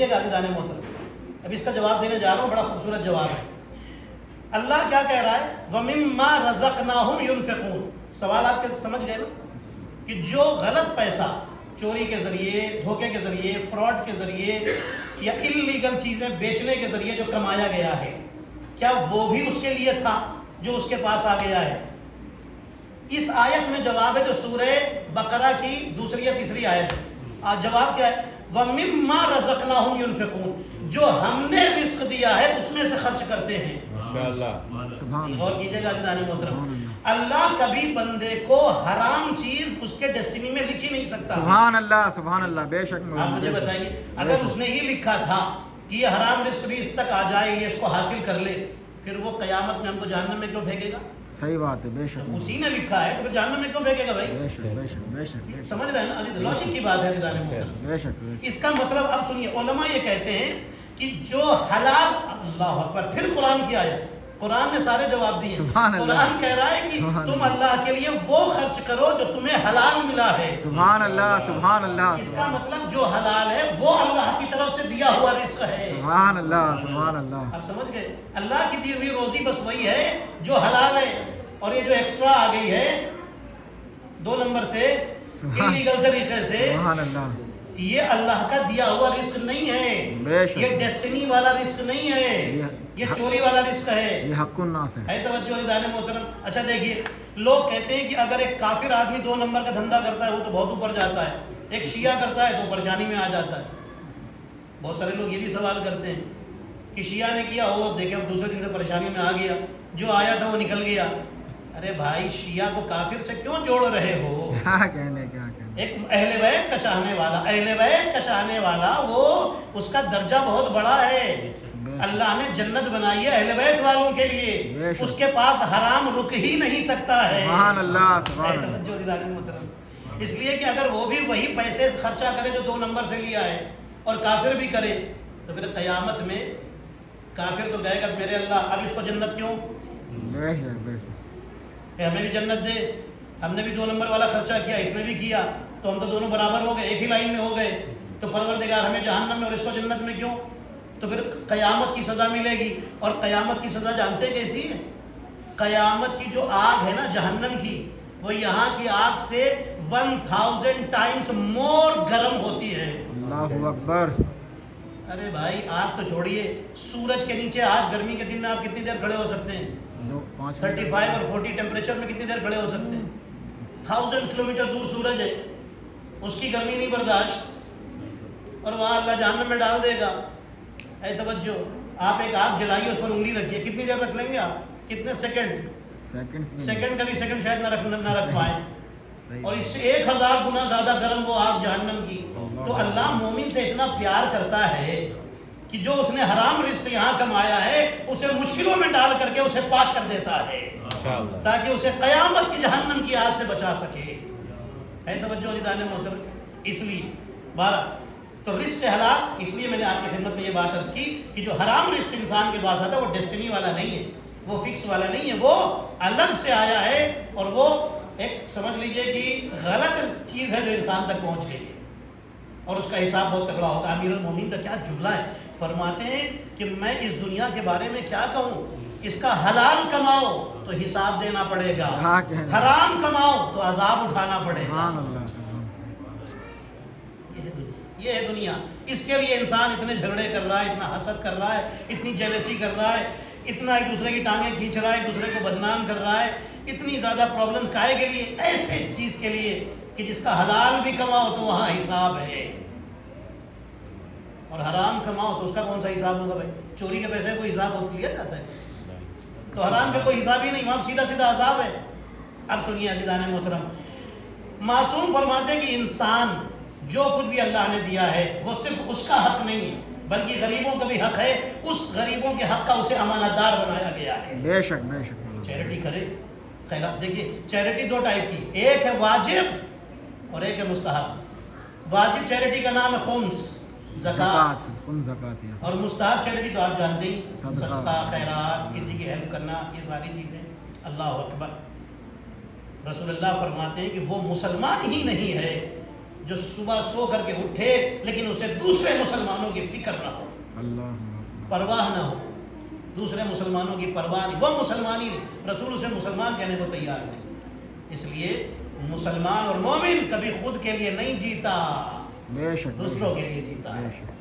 محترم اب اس کا جواب دینے جا رہا ہوں، بڑا خوبصورت جواب ہے۔ اللہ کیا کہہ رہا ہے؟ وَمِمَّا رَزَقْنَاهُمْ يُنْفِقُونَ۔ سوال آپ کے سمجھ گئے نا کہ جو غلط پیسہ چوری کے ذریعے، دھوکے کے ذریعے، فراڈ کے ذریعے یا انلیگل چیزیں بیچنے کے ذریعے جو کمایا گیا ہے، کیا وہ بھی اس کے لیے تھا جو اس کے پاس آ گیا ہے؟ اس آیت میں جواب ہے جو سورہ بقرہ کی دوسری یا تیسری آیت ہے۔ آج جواب کیا ہے؟ وَمِمَّا رَزَقْنَاهُمْ يُنْفِقُونَ۔ جو ہم نے رزق دیا ہے اس میں سے خرچ کرتے ہیں۔ غور کیجئے گا عزیزان محترم، اللہ کبھی بندے کو حرام چیز اس کے ڈیسٹینی میں لکھ ہی نہیں سکتا۔ سبحان اللہ، سبحان اللہ، بے شک۔ آپ مجھے بتائیے، اگر اس نے ہی لکھا تھا کہ یہ حرام رزق بھی اس تک آ جائے، یہ اس کو حاصل کر لے، پھر وہ قیامت میں ہم کو جہنم میں کیوں پھینکے گا؟ صحیح بات ہے، بے شک۔ اسی نے لکھا ہے تو پھر جہنم میں کیوں پھینکے گا بھائی؟ بے شک، بے شک، بے شک۔ سمجھ رہے ہیں نا عزیز، لاجک کی بات ہے عزیزان محترم۔ بے شک۔ اس کا مطلب اب سنیے، علماء یہ کہتے ہیں کہ جو حلال، اللہ اکبر، پھر قرآن کی آیت، قرآن نے سارے جواب دیے۔ قرآن کہہ رہا ہے کہ تم اللہ کے لیے وہ خرچ کرو جو تمہیں حلال ملا ہے۔ سبحان اللہ، سبحان اللہ۔ اس کا مطلب جو حلال ہے وہ اللہ کی طرف سے دیا ہوا رزق ہے۔ سبحان اللہ، سبحان اللہ۔ آپ سمجھ گئے؟ اللہ کی دی ہوئی روزی بس وہی ہے جو حلال ہے، اور یہ جو ایکسٹرا آ گئی ہے 2 نمبر سے، انلیگل طریقے سے، سبحان اللہ، یہ اللہ کا دیا ہوا رزق نہیں ہے، یہ ڈیسٹنی والا رزق نہیں ہے، یہ چوری والا رزق ہے، یہ حق الناس ہے۔ توجہ عزیزان محترم۔ اچھا دیکھیے، لوگ کہتے ہیں کہ اگر ایک کافر آدمی 2 نمبر کا دھندا کرتا ہے وہ تو بہت اوپر جاتا ہے، ایک شیعہ کرتا ہے تو پریشانی میں آ جاتا ہے۔ بہت سارے لوگ یہ بھی سوال کرتے ہیں کہ شیعہ نے کیا ہو، دیکھیں اب دوسرے دن سے پریشانی میں آ گیا، جو آیا تھا وہ نکل گیا۔ ارے بھائی، شیعہ کو کافر سے کیوں جوڑ رہے ہو؟ کیا کہنے، کیا کہنے۔ ایک اہل بیت کا چاہنے والا، اہل بیت کا چاہنے والا، وہ اس کا درجہ بہت بڑا ہے۔ اللہ نے جنت بنائی ہے اہل بیت والوں کے لیے، اس کے پاس حرام رک ہی نہیں سکتا ہے۔ سبحان اللہ، سبحان اللہ۔ توجہ عزیزان محترم، اس لیے کہ اگر وہ بھی وہی پیسے خرچہ کرے جو 2 نمبر سے لیا ہے اور کافر بھی کرے، تو پھر قیامت میں کافر تو کہے گا میرے اللہ اب اس کو جنت کیوں؟ بے شک، بے شک۔ ہمیں بھی جنت دے، ہم نے بھی 2 نمبر والا خرچہ کیا، اس نے بھی کیا، تو ہم تو دونوں برابر ہو گئے، ایک ہی لائن میں ہو گئے، تو پروردگار ہمیں جہنم میں اور اس کو جنت میں کیوں؟ تو پھر قیامت کی سزا ملے گی، اور قیامت کی سزا جانتے کیسی ہے؟ قیامت کی جو آگ ہے نا جہنم کی، وہ یہاں کی آگ سے 1000 ٹائمز مور گرم ہوتی ہے۔ اللہ اکبر۔ ارے بھائی آگ تو چھوڑیے، سورج کے نیچے آج گرمی کے دن میں آپ کتنی دیر کھڑے ہو سکتے ہیں؟ 35 اور 40 ٹیمپریچر میں کتنی دیر کھڑے ہو سکتے ہیں؟ 1000 کلومیٹر دور سورج ہے، اس کی گرمی نہیں برداشت، اور وہاں اللہ جہنم میں ڈال دے گا۔ اے توجہ، آپ ایک آگ جلائیے، اس پر انگلی رکھیے، کتنی دیر رکھ لیں گے آپ؟ کتنے سیکنڈ؟ سیکنڈ کا بھی سیکنڈ شاید نہ رکھ پائیں، اور اس سے 1000 گنا زیادہ گرم وہ آگ جہنم کی۔ تو اللہ مومن سے اتنا پیار کرتا ہے کہ جو اس نے حرام رزق یہاں کمایا ہے اسے مشکلوں میں ڈال کر کے اسے پاک کر دیتا ہے، تاکہ اسے قیامت کی جہنم کی آگ سے بچا سکے۔ ہے توجہ عزیزان محترم؟ اس لیے 12 تو رزق حلال، اس لیے میں نے آپ کی خدمت میں یہ بات عرض کی کہ جو حرام رزق انسان کے پاس آتا ہے وہ ڈیسٹنی والا نہیں ہے، وہ فکس والا نہیں ہے، وہ الگ سے آیا ہے، اور وہ ایک سمجھ لیجئے کہ غلط چیز ہے جو انسان تک پہنچ گئی ہے، اور اس کا حساب بہت تگڑا ہوگا۔ امیر المومنین کا کیا جملہ ہے، فرماتے ہیں کہ میں اس دنیا کے بارے میں کیا کہوں، اس کا حلال کماؤ تو حساب دینا پڑے گا، حرام کماؤ تو عذاب اٹھانا پڑے گا۔ یہ ہے دنیا۔ اس کے لیے انسان اتنے جھگڑے کر رہا ہے، اتنا حسد کر رہا ہے، اتنی جیلسی کر رہا ہے، اتنا ایک دوسرے کی ٹانگیں کھینچ رہا ہے، ایک دوسرے کو بدنام کر رہا ہے، اتنی زیادہ پرابلم کائے کے لیے، ایسے چیز کے لیے کہ جس کا حلال بھی کماؤ تو وہاں حساب ہے، اور حرام کماؤ تو اس کا کون سا حساب ہوگا بھائی؟ چوری کے پیسے کوئی حساب لیا جاتا ہے؟ تو حرام کا کوئی حساب ہی نہیں، وہاں سیدھا سیدھا عذاب ہے۔ اب سنیے عزیزان محترم، معصوم فرماتے ہیں کہ انسان جو کچھ بھی اللہ نے دیا ہے وہ صرف اس کا حق نہیں ہے، بلکہ غریبوں کا بھی حق ہے، اس غریبوں کے حق کا اسے امانت دار بنایا گیا ہے۔ بے شک، بے شک۔ چیریٹی کرے، خیرات، دیکھیے چیریٹی 2 ٹائپ کی، ایک ہے واجب اور ایک ہے مستحب۔ واجب چیریٹی کا نام ہے خمس، زکوٰۃ، اور مستحب چیریٹی تو آپ جانتے ہی، صدقہ، خیرات، کسی کی ہیلپ کرنا، یہ ساری چیزیں۔ اللہ اکبر۔ رسول اللہ فرماتے ہیں کہ وہ مسلمان ہی نہیں ہے جو صبح سو کر کے اٹھے لیکن اسے دوسرے مسلمانوں کی فکر نہ ہو، اللہ پرواہ نہ ہو، دوسرے مسلمانوں کی پرواہ نہیں، وہ مسلمان ہی نہیں، رسول اسے مسلمان کہنے کو تیار نہیں۔ اس لیے مسلمان اور مومن کبھی خود کے لیے نہیں جیتا، بے شک دوسروں کے لیے جیتا بے ہے۔ شک